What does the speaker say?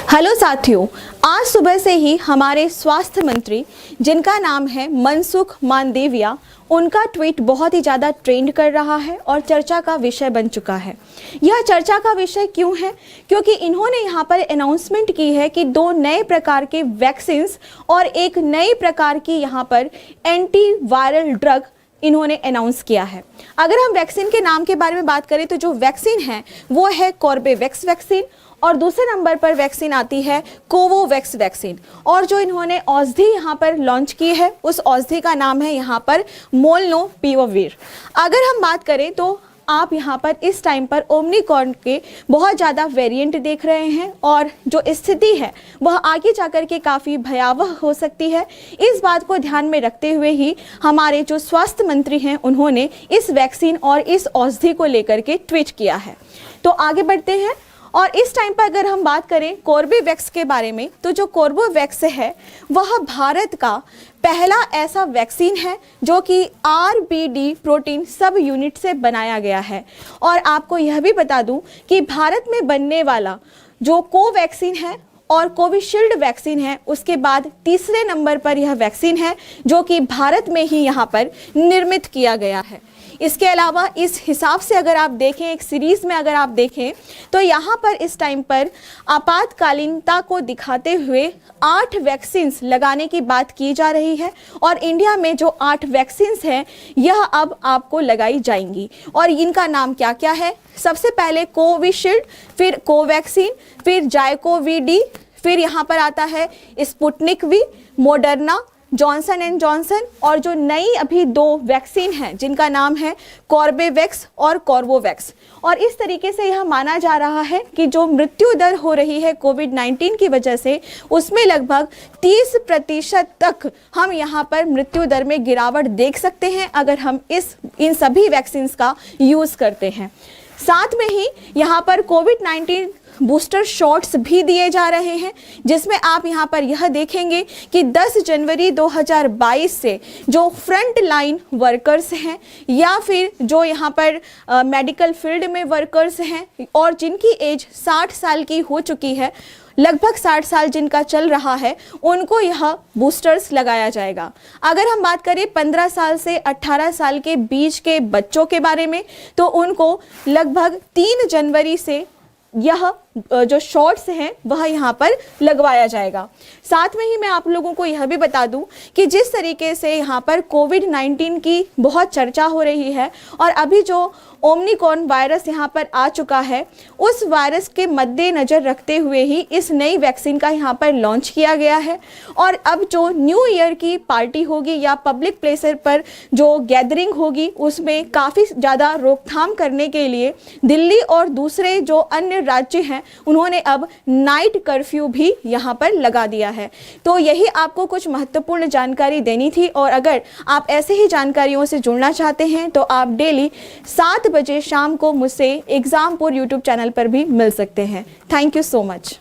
Hello साथियों, आज सुबह से ही हमारे स्वास्थ्य मंत्री जिनका नाम है मनसुख मांडविया, उनका ट्वीट बहुत ही ज़्यादा ट्रेंड कर रहा है और चर्चा का विषय बन चुका है। यह चर्चा का विषय क्यों है? क्योंकि इन्होंने यहाँ पर अनाउंसमेंट की है कि 2 नए प्रकार के वैक्सीन्स और एक नई प्रकार की यहाँ पर एंटी वायरल ड्रग इन्होंने अनाउंस किया है। अगर हम वैक्सीन के नाम के बारे में बात करें तो जो वैक्सीन है वो है कॉर्बेवैक्स वैक्सीन और दूसरे नंबर पर वैक्सीन आती है कोवोवैक्स वैक्सीन। और जो इन्होंने औषधि यहाँ पर लॉन्च की है उस औषधि का नाम है यहाँ पर मोलनुपिराविर। अगर हम बात करें तो आप यहाँ पर इस टाइम पर ओमिक्रॉन के बहुत ज़्यादा वेरिएंट देख रहे हैं और जो स्थिति है वह आगे जाकर के काफ़ी भयावह हो सकती है। इस बात को ध्यान में रखते हुए ही हमारे जो स्वास्थ्य मंत्री हैं उन्होंने इस वैक्सीन और इस औषधि को लेकर के ट्वीट किया है। तो आगे बढ़ते हैं और इस टाइम पर अगर हम बात करें कोर्बेवैक्स के बारे में तो जो कोर्बेवैक्स है वह भारत का पहला ऐसा वैक्सीन है जो कि आरबीडी प्रोटीन सब यूनिट से बनाया गया है। और आपको यह भी बता दूं कि भारत में बनने वाला जो कोवैक्सीन है और कोविशील्ड वैक्सीन है उसके बाद तीसरे नंबर पर यह वैक्सीन है जो कि भारत में ही यहाँ पर निर्मित किया गया है। इसके अलावा इस हिसाब से अगर आप देखें, एक सीरीज़ में अगर आप देखें तो यहाँ पर इस टाइम पर आपातकालीनता को दिखाते हुए 8 वैक्सीन्स लगाने की बात की जा रही है और इंडिया में जो 8 वैक्सीन्स हैं यह अब आपको लगाई जाएंगी। और इनका नाम क्या क्या है? सबसे पहले कोविशील्ड, फिर कोवैक्सीन, फिर जायकोवी-डी, फिर यहाँ पर आता है Sputnik V, Moderna, Johnson and Johnson और जो नई अभी 2 वैक्सीन हैं जिनका नाम है कॉर्बेवैक्स और कोवोवैक्स। और इस तरीके से यह माना जा रहा है कि जो मृत्यु दर हो रही है कोविड-19 की वजह से उसमें लगभग 30% तक हम यहाँ पर मृत्यु दर में गिरावट देख सकते हैं अगर हम इन सभी वैक्सीन्स का यूज़ करते हैं। साथ में ही यहाँ पर कोविड-19 बूस्टर शॉट्स भी दिए जा रहे हैं जिसमें आप यहाँ पर यह देखेंगे कि 10 जनवरी 2022 से जो फ्रंट लाइन वर्कर्स हैं या फिर जो यहाँ पर मेडिकल फील्ड में वर्कर्स हैं और जिनकी एज 60 साल की हो चुकी है, लगभग 60 साल जिनका चल रहा है, उनको यह बूस्टर्स लगाया जाएगा। अगर हम बात करें 15 साल से 18 साल के बीच के बच्चों के बारे में तो उनको लगभग 3 जनवरी से यह जो शॉट्स हैं वह यहाँ पर लगवाया जाएगा। साथ में ही मैं आप लोगों को यह भी बता दूं कि जिस तरीके से यहाँ पर कोविड-19 की बहुत चर्चा हो रही है और अभी जो ओमिक्रॉन वायरस यहाँ पर आ चुका है उस वायरस के मद्देनज़र रखते हुए ही इस नई वैक्सीन का यहाँ पर लॉन्च किया गया है। और अब जो न्यू ईयर की पार्टी होगी या पब्लिक प्लेसेस पर जो गैदरिंग होगी उसमें काफ़ी ज़्यादा रोकथाम करने के लिए दिल्ली और दूसरे जो अन्य राज्य हैं उन्होंने अब नाइट कर्फ्यू भी यहाँ पर लगा दिया है। तो यही आपको कुछ महत्वपूर्ण जानकारी देनी थी और अगर आप ऐसे ही जानकारियों से जुड़ना चाहते हैं तो आप डेली 7 बजे शाम को मुझसे एग्जामपुर यूट्यूब चैनल पर भी मिल सकते हैं। Thank you so much.